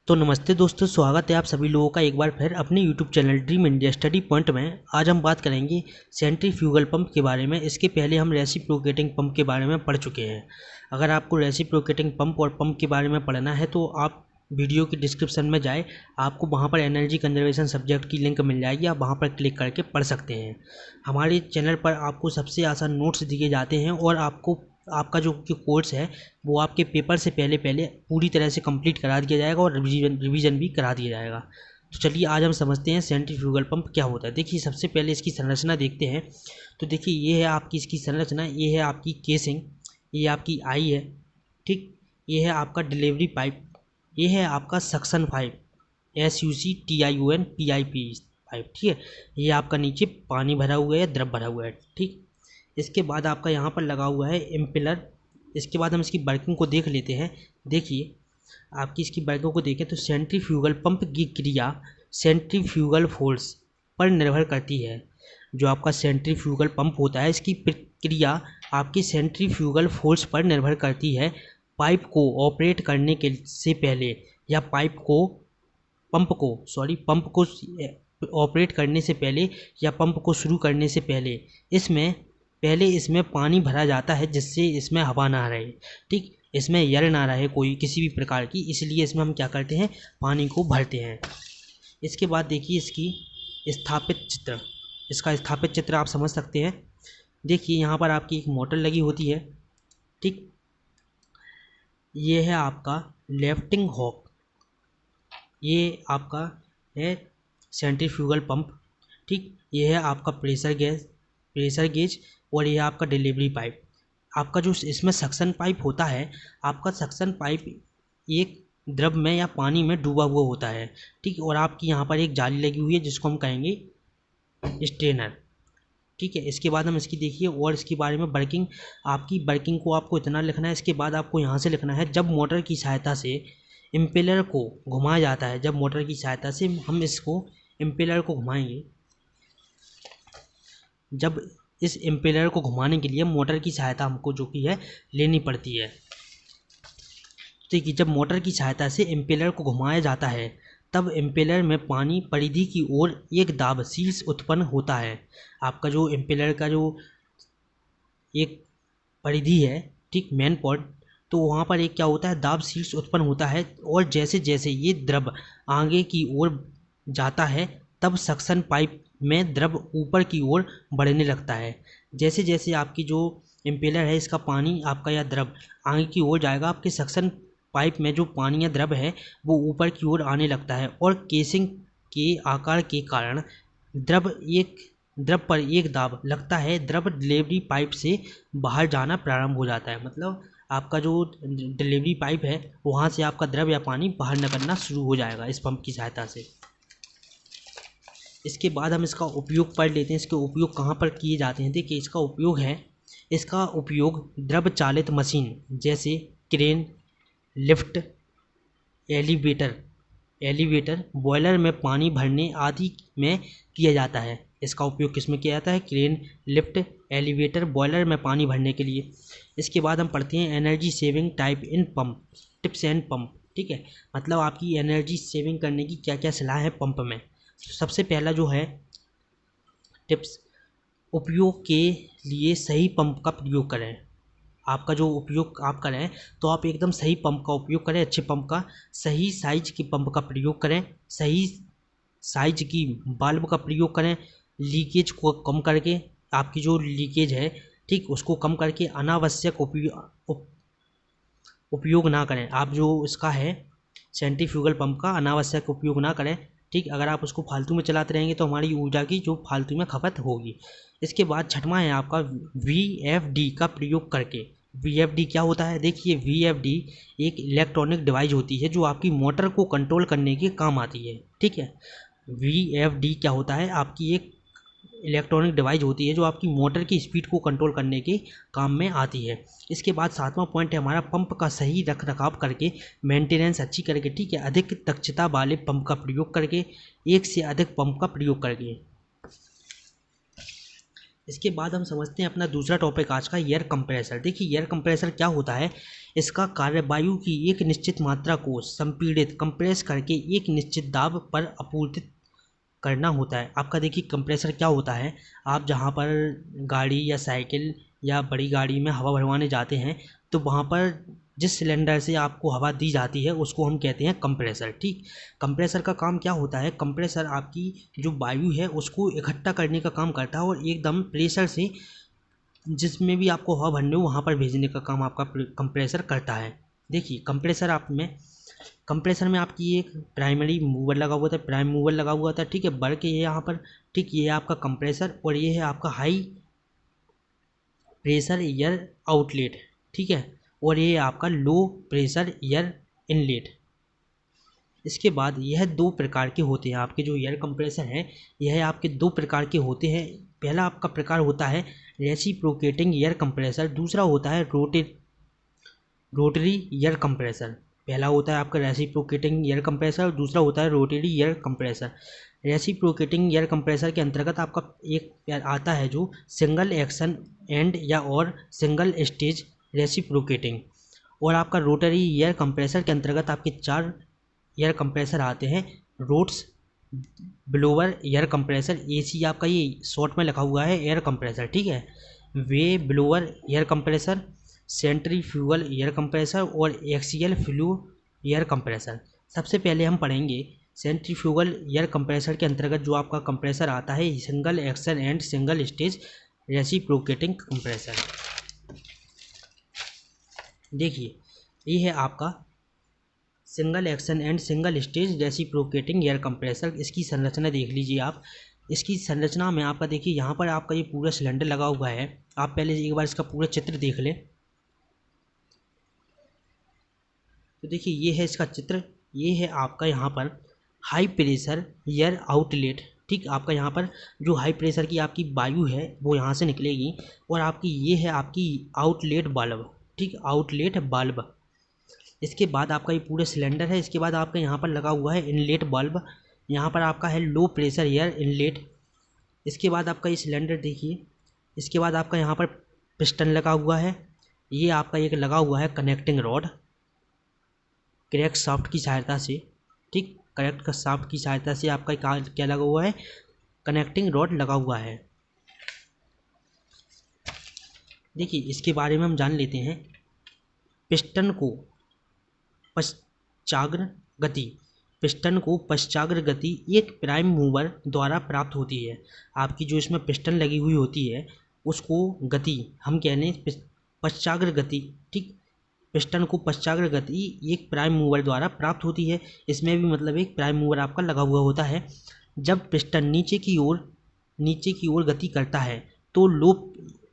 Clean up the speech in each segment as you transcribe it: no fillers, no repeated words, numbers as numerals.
तो नमस्ते दोस्तों, स्वागत है आप सभी लोगों का एक बार फिर अपने YouTube channel dream India study point में। आज हम बात करेंगे सेंट्रीफ्यूगल पंप के बारे में। इसके पहले हम रेसिप्रोकेटिंग पंप के बारे में पढ़ चुके हैं। अगर आपको रेसिप्रोकेटिंग पंप और पंप के बारे में पढ़ना है तो आप वीडियो की डिस्क्रिप्शन में जाए, आपको वहाँ पर एनर्जी कंजर्वेशन सब्जेक्ट की लिंक मिल जाएगी, आप वहाँ पर क्लिक करके पढ़ सकते हैं। हमारे चैनल पर आपको सबसे आसान नोट्स दिए जाते हैं और आपका जो कोर्स है वो आपके पेपर से पहले पूरी तरह से कंप्लीट करा दिया जाएगा और रिवीजन भी करा दिया जाएगा। तो चलिए आज हम समझते हैं सेंट्रीफ्यूगल पंप क्या होता है। देखिए, सबसे पहले इसकी संरचना देखते हैं। तो देखिए, ये है आपकी इसकी संरचना, ये है आपकी केसिंग, ये आपकी आई है, ठीक। ये है आपका डिलीवरी पाइप, ये है आपका suction pipe, SUCTION PIP pipe, ठीक है। ये आपका नीचे पानी भरा हुआ है, द्रव भरा हुआ है, ठीक। इसके बाद आपका यहाँ पर लगा हुआ है इम्पेलर। इसके बाद हम इसकी वर्किंग को देख लेते हैं। देखिए, आपकी इसकी वर्किंग को देखें तो सेंट्रीफ्यूगल पंप की क्रिया सेंट्रीफ्यूगल फोर्स पर निर्भर करती है। जो आपका सेंट्रीफ्यूगल पंप होता है, इसकी क्रिया आपकी सेंट्रीफ्यूगल फोर्स पर निर्भर करती है। पाइप को ऑपरेट करने के से पहले या पंप को ऑपरेट करने से पहले या पंप को शुरू करने से पहले इसमें पानी भरा जाता है, जिससे इसमें हवा ना रहे, ठीक। इसमें एयर ना रहे कोई किसी भी प्रकार की, इसलिए इसमें हम क्या करते हैं, पानी को भरते हैं। इसके बाद देखिए इसका स्थापित चित्र आप समझ सकते हैं। देखिए, यहाँ पर आपकी एक मोटर लगी होती है, ठीक। ये है आपका लिफ्टिंग हॉक, ये आपका है सेंट्रीफ्यूगल पंप, ठीक। ये है आपका प्रेशर गेज और ये आपका डिलीवरी पाइप। आपका जो इसमें सक्शन पाइप होता है, आपका सक्शन पाइप एक द्रव में या पानी में डूबा हुआ होता है, ठीक। और आपकी यहाँ पर एक जाली लगी हुई है जिसको हम कहेंगे स्ट्रेनर, ठीक है। इसके बाद हम इसकी देखिए और इसके बारे में वर्किंग को आपको इतना लिखना है। इसके बाद आपको यहाँ से लिखना है, जब मोटर की सहायता से इम्पेलर को घुमाया जाता है, जब मोटर की सहायता से हम इसको इम्पेलर को घुमाएंगे, जब इस इम्पेलर को घुमाने के लिए मोटर की सहायता हमको जो कि है लेनी पड़ती है। देखिए, जब मोटर की सहायता से इम्पेलर को घुमाया जाता है, तब इम्पेलर में पानी परिधि की ओर एक दाब शीर्ष उत्पन्न होता है। आपका जो इम्पेलर का जो एक परिधि है, ठीक, मेन पॉइंट, तो वहाँ पर एक क्या होता है, दाब शीर्ष उत्पन्न होता है। और जैसे जैसे ये द्रव आगे की ओर जाता है, तब सक्शन पाइप में द्रव ऊपर की ओर बढ़ने लगता है। जैसे जैसे आपकी जो इम्पेलर है, इसका पानी आपका या द्रव आगे की ओर जाएगा, आपके सक्शन पाइप में जो पानी या द्रव है वो ऊपर की ओर आने लगता है। और केसिंग के आकार के कारण द्रव पर एक दाब लगता है, द्रव डिलीवरी पाइप से बाहर जाना प्रारंभ हो जाता है। मतलब आपका जो डिलीवरी पाइप है वहाँ से आपका द्रव या पानी बाहर निकलना शुरू हो जाएगा इस पंप की सहायता से। इसके बाद हम इसका उपयोग पढ़ लेते हैं। इसके उपयोग कहाँ पर किए जाते हैं। देखिए, इसका उपयोग द्रव चालित मशीन जैसे क्रेन, लिफ्ट, एलिवेटर, बॉयलर में पानी भरने आदि में किया जाता है। इसका उपयोग किस में किया जाता है, क्रेन, लिफ्ट, एलिवेटर, बॉयलर में पानी भरने के लिए। इसके बाद हम पढ़ते हैं energy saving tips and pump, ठीक है। मतलब आपकी एनर्जी सेविंग करने की क्या क्या सलाह है पंप में। सबसे पहला जो है टिप्स, उपयोग के लिए सही पंप का प्रयोग करें। आपका जो उपयोग आप करें तो आप एकदम सही पंप का उपयोग करें, अच्छे पंप का, सही साइज की पंप का प्रयोग करें, सही साइज की बाल्ब का प्रयोग करें, लीकेज को कम करके, आपकी जो लीकेज है, ठीक, उसको कम करके अनावश्यक उपयोग ना करें। आप जो इसका है सेंट्रीफ्यूगल पंप का अनावश्यक उपयोग ना करें, ठीक। अगर आप उसको फालतू में चलाते रहेंगे तो हमारी ऊर्जा की जो फालतू में खपत होगी। इसके बाद छठवां है आपका VFD का प्रयोग करके। VFD क्या होता है, देखिए, VFD एक इलेक्ट्रॉनिक डिवाइस होती है जो आपकी मोटर को कंट्रोल करने के काम आती है, ठीक है। VFD क्या होता है, आपकी एक इलेक्ट्रॉनिक डिवाइस होती है जो आपकी मोटर की स्पीड को कंट्रोल करने के काम में आती है। इसके बाद सातवां पॉइंट है हमारा, पंप का सही रख रखाव करके, मेंटेनेंस अच्छी करके, ठीक है, अधिक दक्षता वाले पंप का प्रयोग करके, एक से अधिक पंप का प्रयोग करके। इसके बाद हम समझते हैं अपना दूसरा टॉपिक आज का, एयर कंप्रेसर। देखिए एयर कंप्रेसर क्या होता है, इसका कार्य वायु की एक निश्चित मात्रा को संपीड़ित कंप्रेस करके एक निश्चित दाब पर आपूर्ति करना होता है। आपका देखिए कंप्रेसर क्या होता है, आप जहाँ पर गाड़ी या साइकिल या बड़ी गाड़ी में हवा भरवाने जाते हैं तो वहाँ पर जिस सिलेंडर से आपको हवा दी जाती है उसको हम कहते हैं कंप्रेसर। ठीक, कंप्रेसर का काम क्या होता है, कंप्रेसर आपकी जो वायु है उसको इकट्ठा करने का काम करता है और एकदम प्रेशर से जिसमें भी आपको हवा भरनी हो वहाँ पर भेजने का काम आपका कंप्रेसर करता है। देखिए कंप्रेसर में आपकी एक प्राइमरी मूवर लगा हुआ था, प्राइम मूवर लगा हुआ था, ठीक है, बढ़ के ये यहाँ पर, ठीक, ये है आपका कंप्रेसर और ये है आपका हाई प्रेशर एयर आउटलेट, ठीक है, और ये आपका लो प्रेशर एयर इनलेट। इसके बाद यह दो प्रकार के होते हैं आपके जो एयर कंप्रेसर हैं, यह आपके दो प्रकार के होते हैं। पहला आपका प्रकार होता है रेसिप्रोकेटिंग एयर कंप्रेसर, दूसरा होता है रोटरी एयर कंप्रेसर। पहला होता है आपका रेसिप्रोकेटिंग एयर कंप्रेसर और दूसरा होता है rotary air compressor. Reciprocating air compressor के अंतर्गत आपका एक आता है जो सिंगल एक्शन एंड या और सिंगल स्टेज रेसिप्रोकेटिंग, और आपका रोटरी एयर कंप्रेसर के अंतर्गत आपके 4 एयर कंप्रेसर आते हैं। रोट्स ब्लोअर एयर कंप्रेसर, AC आपका ये शॉर्ट में लिखा हुआ है एयर कंप्रेसर, ठीक है, वे blower air compressor, centrifugal air compressor और एक्सियल फ्लो एयर कंप्रेसर। सबसे पहले हम पढ़ेंगे सेंट्रीफ्यूगल एयर कंप्रेसर के अंतर्गत जो आपका कंप्रेसर आता है single action and single stage reciprocating compressor. देखिए ये है आपका single action and single stage reciprocating air compressor. इसकी संरचना देख लीजिए आप। इसकी संरचना में आपका देखिए यहाँ पर आपका ये पूरा सिलेंडर लगा हुआ है। आप पहले एक बार इसका पूरा चित्र देख लें तो देखिए ये है इसका चित्र। ये है आपका यहाँ पर हाई प्रेशर एयर आउटलेट, ठीक, आपका यहाँ पर जो हाई प्रेशर की आपकी वायु है वो यहाँ से निकलेगी और आपकी ये है आपकी आउटलेट वाल्व, ठीक, आउटलेट वाल्व। इसके बाद आपका ये पूरे सिलेंडर है। इसके बाद आपका यहाँ पर लगा हुआ है इनलेट वाल्व, यहाँ पर आपका है लो प्रेशर एयर इनलेट। इसके बाद आपका ये सिलेंडर देखिए, इसके बाद आपका यहाँ पर पिस्टन लगा हुआ है। ये आपका एक लगा हुआ है कनेक्टिंग रॉड क्रैंक शाफ्ट की सहायता से, ठीक, क्रैंक शाफ्ट की सहायता से आपका क्या लगा हुआ है, कनेक्टिंग रॉड लगा हुआ है। देखिए इसके बारे में हम जान लेते हैं। पिस्टन को पश्चाग्र गति एक प्राइम मूवर द्वारा प्राप्त होती है। आपकी जो इसमें पिस्टन लगी हुई होती है उसको गति हम कहने पश्चाग्र गति, ठीक, पिस्टन को पश्चाग्र गति एक प्राइम मूवर द्वारा प्राप्त होती है। इसमें भी मतलब एक प्राइम मूवर आपका लगा हुआ होता है। जब पिस्टन नीचे की ओर गति करता है तो लो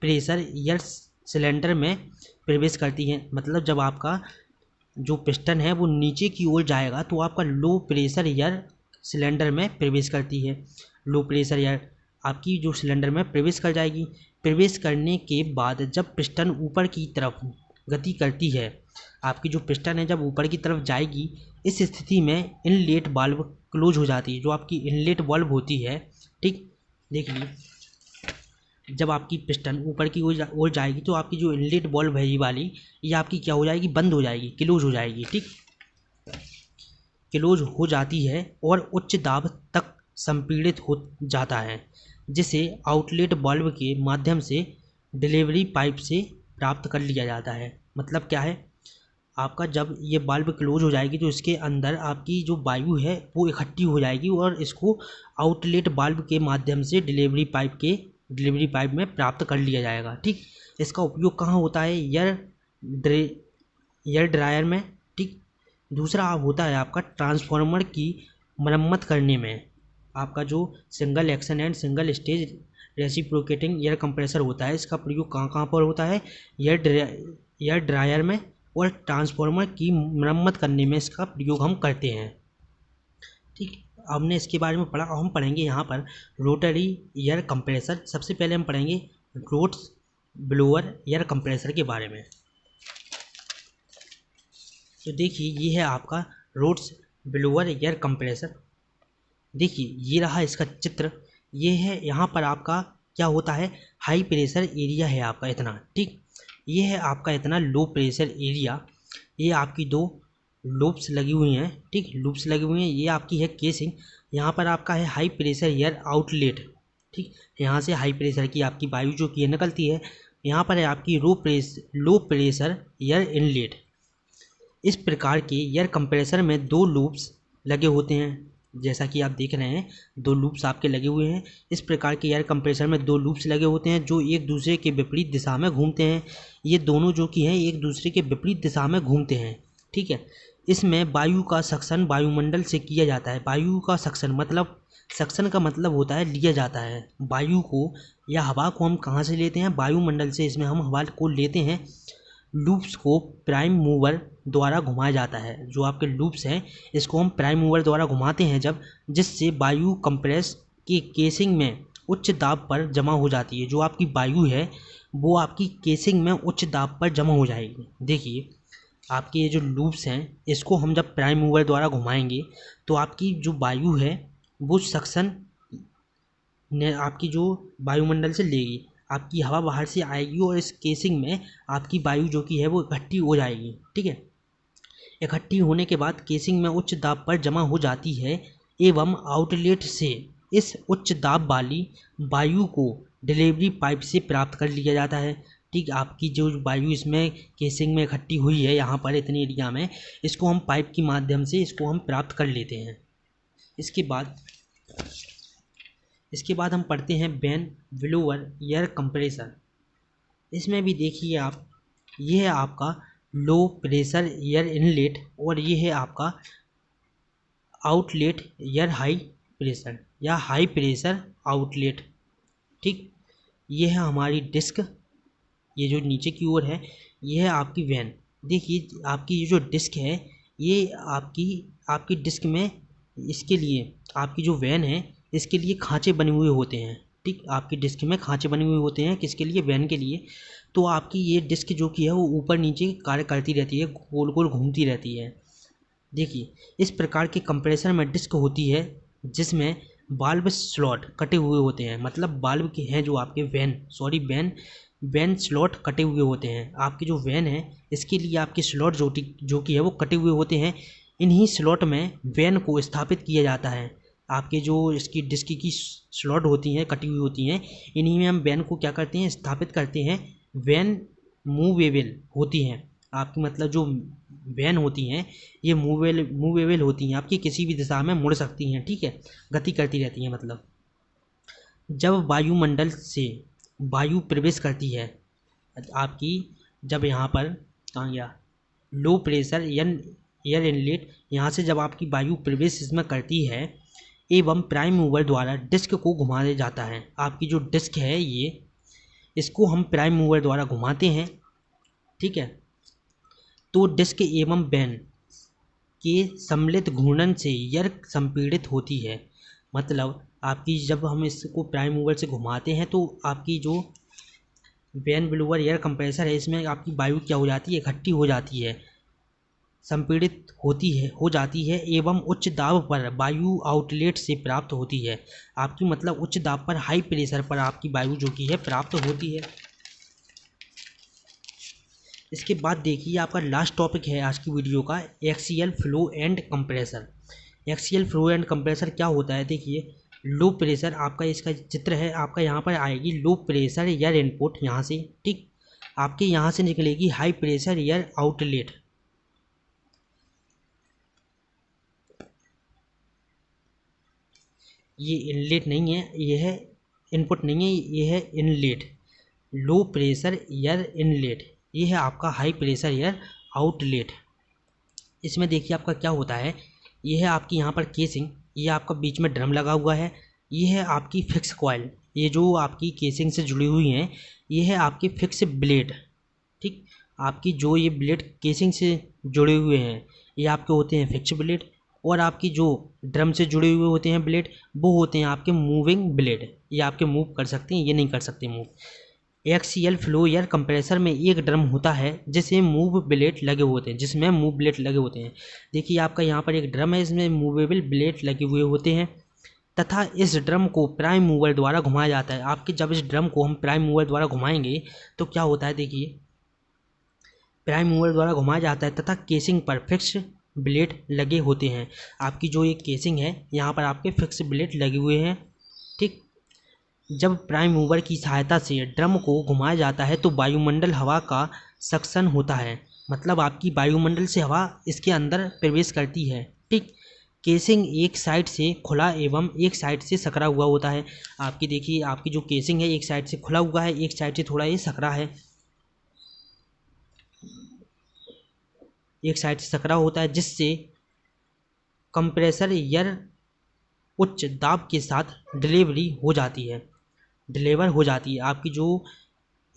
प्रेशर एयर सिलेंडर में प्रवेश करती है। मतलब जब आपका जो पिस्टन है वो नीचे की ओर जाएगा तो आपका लो प्रेशर एयर सिलेंडर में प्रवेश करती है। लो प्रेशर एयर आपकी जो सिलेंडर में प्रवेश कर जाएगी। प्रवेश करने के बाद जब पिस्टन ऊपर की तरफ गति करती है, आपकी जो पिस्टन है जब ऊपर की तरफ जाएगी, इस स्थिति में इनलेट वाल्व क्लोज हो जाती है। जो आपकी इनलेट वाल्व होती है, ठीक, देख लीजिए, जब आपकी पिस्टन ऊपर की ओर जाएगी तो आपकी जो इनलेट वाल्व है ये वाली, ये आपकी क्या हो जाएगी, बंद हो जाएगी, क्लोज हो जाएगी, ठीक, क्लोज हो जाती है और उच्च दाब तक संपीड़ित हो जाता है, जिसे आउटलेट वाल्व के माध्यम से डिलीवरी पाइप से प्राप्त कर लिया जाता है। मतलब क्या है, आपका जब ये वाल्व क्लोज हो जाएगी तो इसके अंदर आपकी जो वायु है वो इकट्ठी हो जाएगी और इसको आउटलेट वाल्व के माध्यम से डिलीवरी पाइप में प्राप्त कर लिया जाएगा, ठीक। इसका उपयोग कहाँ होता है, एयर ड्रायर में, ठीक। दूसरा होता है आपका ट्रांसफार्मर की मरम्मत करने में। आपका जो single action and single stage reciprocating air compressor होता है, इसका प्रयोग कहाँ पर होता है, एयर ड्रायर में और ट्रांसफार्मर की मरम्मत करने में इसका प्रयोग हम करते हैं, ठीक। हमने इसके बारे में पढ़ा। हम पढ़ेंगे यहाँ पर रोटरी एयर कंप्रेसर। सबसे पहले हम पढ़ेंगे रोट्स ब्लोअर एयर कंप्रेसर के बारे में। तो देखिए ये है आपका रोट्स ब्लोअर एयर कंप्रेसर। देखिए ये रहा इसका चित्र। ये है यहाँ पर आपका क्या होता है, हाई प्रेशर एरिया है आपका इतना, ठीक। ये है आपका इतना लो प्रेशर एरिया। ये आपकी दो लूप्स लगी हुई हैं, ठीक, लूप्स लगी हुई हैं। ये आपकी है केसिंग। यहाँ पर आपका है हाई प्रेशर एयर आउटलेट, ठीक। यहाँ से हाई प्रेशर की आपकी वायु जो की निकलती है। यहाँ पर है आपकी लो प्रेशर एयर इनलेट। इस प्रकार के एयर कंप्रेसर में दो लूप्स लगे होते हैं, जैसा कि आप देख रहे हैं, दो लूप्स आपके लगे हुए हैं। इस प्रकार के एयर कंप्रेसर में दो लूप्स लगे होते हैं जो एक दूसरे के विपरीत दिशा में घूमते हैं। ये दोनों जो कि हैं एक दूसरे के विपरीत दिशा में घूमते हैं, ठीक है। इसमें वायु का सक्शन वायुमंडल से किया जाता है। वायु का सक्शन का मतलब होता है लिया जाता है। वायु को या हवा को हम कहाँ से लेते हैं, वायुमंडल से। इसमें हम हवा को लेते हैं। लूप्स को प्राइम मूवर द्वारा घुमाया जाता है। जो आपके लूप्स हैं इसको हम प्राइम मूवर द्वारा घुमाते हैं जब, जिससे वायु कंप्रेस की केसिंग में उच्च दाब पर जमा हो जाती है। जो आपकी वायु है वो आपकी केसिंग में उच्च दाब पर जमा हो जाएगी। देखिए आपके ये जो लूप्स हैं इसको हम जब प्राइम मूवर द्वारा घुमाएंगे तो आपकी जो वायु है वो सक्शन ने आपकी जो वायुमंडल से लेगी, आपकी हवा बाहर से आएगी और इस केसिंग में आपकी वायु जो कि है वो इकट्ठी हो जाएगी, ठीक है। इकट्ठी होने के बाद केसिंग में उच्च दाब पर जमा हो जाती है एवं आउटलेट से इस उच्च दाब वाली वायु को डिलीवरी पाइप से प्राप्त कर लिया जाता है, ठीक। आपकी जो वायु इसमें केसिंग में इकट्ठी हुई है यहाँ पर इतने एरिया में, इसको हम पाइप के माध्यम से इसको हम प्राप्त कर लेते हैं। इसके बाद हम पढ़ते हैं वैन ब्लोअर एयर कंप्रेसर। इसमें भी देखिए आप, ये है आपका लो प्रेशर एयर इनलेट और ये है आपका आउटलेट एयर हाई प्रेशर या हाई प्रेशर आउटलेट, ठीक। ये है हमारी डिस्क, ये जो नीचे की ओर है ये है आपकी वैन। देखिए आपकी ये जो डिस्क है ये आपकी डिस्क में, इसके लिए आपकी जो वैन है इसके लिए खांचे बने हुए होते हैं, ठीक। आपकी डिस्क में खांचे बने हुए होते हैं, किसके लिए, वैन के लिए। तो आपकी ये डिस्क जो की है वो ऊपर नीचे कार्य करती रहती है, गोल गोल घूमती रहती है। देखिए इस प्रकार के कंप्रेसर में डिस्क होती है जिसमें बाल्ब स्लॉट कटे हुए होते हैं, मतलब बाल्ब के हैं जो आपके वैन स्लॉट कटे हुए होते हैं। आपकी जो वैन है इसके लिए आपके स्लॉट जो कि है वो कटे हुए होते हैं। इन्हीं स्लॉट में वैन को स्थापित किया जाता है। आपके जो इसकी डिस्क की स्लॉट होती हैं कटी हुई होती हैं, इन्हीं में हम वैन को क्या करते हैं, स्थापित करते हैं। वैन मूवेबल होती हैं आपकी, मतलब जो वैन होती हैं ये मूवेबल होती हैं, आपकी किसी भी दिशा में मुड़ सकती हैं, ठीक है, गति करती रहती हैं। मतलब जब वायुमंडल से वायु प्रवेश करती है आपकी, जब यहाँ पर कहाँ गया, लो प्रेशर एयर इनलेट, यहाँ से जब आपकी वायु प्रवेश इसमें करती है एवं प्राइम मूवर द्वारा डिस्क को घुमाया जाता है। आपकी जो डिस्क है ये, इसको हम प्राइम मूवर द्वारा घुमाते हैं, ठीक है। तो डिस्क एवं वैन के सम्मिलित घूर्णन से एयर संपीड़ित होती है। मतलब आपकी जब हम इसको प्राइम मूवर से घुमाते हैं तो आपकी जो वैन ब्लोअर एयर कंप्रेसर है इसमें आपकी वायु क्या हो जाती है, इकट्ठी हो जाती है, संपीड़ित हो जाती है एवं उच्च दाब पर वायु आउटलेट से प्राप्त होती है। आपकी मतलब उच्च दाब पर, हाई प्रेशर पर आपकी वायु जो की है प्राप्त होती है। इसके बाद देखिए आपका लास्ट टॉपिक है आज की वीडियो का, axial flow and compressor. Axial flow and compressor क्या होता है, देखिए लो प्रेशर, आपका इसका चित्र है, आपका यहाँ पर आएगी लो प्रेशर एयर इनपुट यहाँ से, ठीक। आपके यहाँ से निकलेगी हाई प्रेशर एयर आउटलेट। ये इनलेट नहीं है, ये है इनपुट नहीं है, ये है inlet, low pressure air inlet. ये है आपका हाई प्रेशर एयर आउटलेट। इसमें देखिए आपका क्या होता है, ये है आपकी यहाँ पर केसिंग, ये आपका बीच में ड्रम लगा हुआ है, ये है आपकी फिक्स कॉइल, ये जो आपकी केसिंग से जुड़ी हुई हैं, ये है आपकी फिक्स ब्लेड, ठीक। आपकी जो ये ब्लेड केसिंग से जुड़े हुए हैं ये आपके होते हैं फिक्स ब्लेड, और आपकी जो ड्रम से जुड़े हुए होते हैं ब्लेड वो होते हैं आपके मूविंग ब्लेड। ये आपके मूव कर सकते हैं, ये नहीं कर सकते move. Axial flow air compressor में एक ड्रम होता है जिसमें मूव ब्लेड लगे होते हैं, देखिए आपका यहाँ पर एक ड्रम है, इसमें मूवेबल ब्लेड लगे हुए होते हैं तथा इस ड्रम को प्राइम मूवर द्वारा घुमाया जाता है। आपके जब इस ड्रम को हम प्राइम मूवर द्वारा घुमाएंगे तो क्या होता है, देखिए प्राइम मूवर द्वारा घुमाया जाता है तथा केसिंग पर फिक्स ब्लेड लगे होते हैं। आपकी जो ये केसिंग है यहाँ पर आपके फिक्स ब्लेड लगे हुए हैं। ठीक, जब प्राइम मूवर की सहायता से ड्रम को घुमाया जाता है तो वायुमंडल हवा का सक्शन होता है, मतलब आपकी वायुमंडल से हवा इसके अंदर प्रवेश करती है। ठीक, केसिंग एक साइड से खुला एवं एक साइड से सकरा हुआ होता है। आपकी देखिए आपकी जो केसिंग है एक साइड से खुला हुआ है, एक साइड से थोड़ा ये सकरा है, एक साइड से सकरा होता है, जिससे कंप्रेसर एयर उच्च दाब के साथ डिलीवर हो जाती है। आपकी जो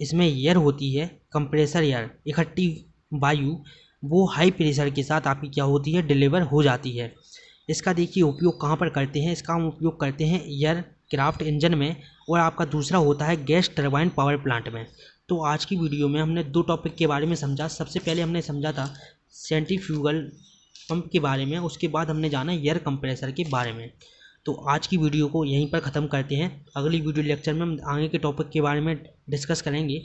इसमें एयर होती है, कंप्रेसर एयर इकट्ठी वायु, वो हाई प्रेशर के साथ आपकी क्या होती है, डिलीवर हो जाती है। इसका देखिए उपयोग कहाँ पर करते हैं, इसका हम उपयोग करते हैं एयरक्राफ्ट इंजन में, और आपका दूसरा होता है गैस टरबाइन पावर प्लांट में। तो आज की वीडियो में हमने 2 टॉपिक के बारे में समझा। सबसे पहले हमने समझा था सेंट्रीफ्यूगल पंप के बारे में, उसके बाद हमने जाना एयर कंप्रेसर के बारे में। तो आज की वीडियो को यहीं पर ख़त्म करते हैं। अगली वीडियो लेक्चर में हम आगे के टॉपिक के बारे में डिस्कस करेंगे।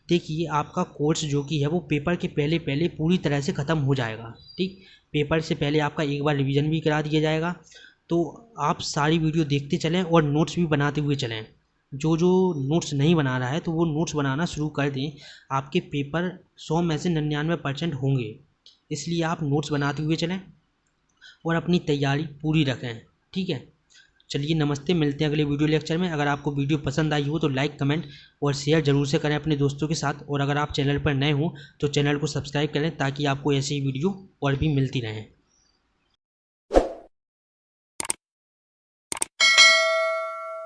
देखिए आपका कोर्स जो कि है वो पेपर के पहले पूरी तरह से ख़त्म हो जाएगा। ठीक, पेपर से पहले आपका एक बार रिवीजन भी करा दिया जाएगा। तो आप सारी वीडियो देखते चलें और नोट्स भी बनाते हुए चलें। जो नोट्स नहीं बना रहा है तो वो नोट्स बनाना शुरू कर दें। आपके पेपर 100 में से 99% होंगे, इसलिए आप नोट्स बनाते हुए चलें और अपनी तैयारी पूरी रखें। ठीक है, चलिए नमस्ते, मिलते हैं अगले वीडियो लेक्चर में। अगर आपको वीडियो पसंद आई हो तो लाइक, कमेंट और शेयर जरूर से करें अपने दोस्तों के साथ, और अगर आप चैनल पर नए हो तो चैनल को सब्सक्राइब करें ताकि आपको ऐसी वीडियो और भी मिलती रहें।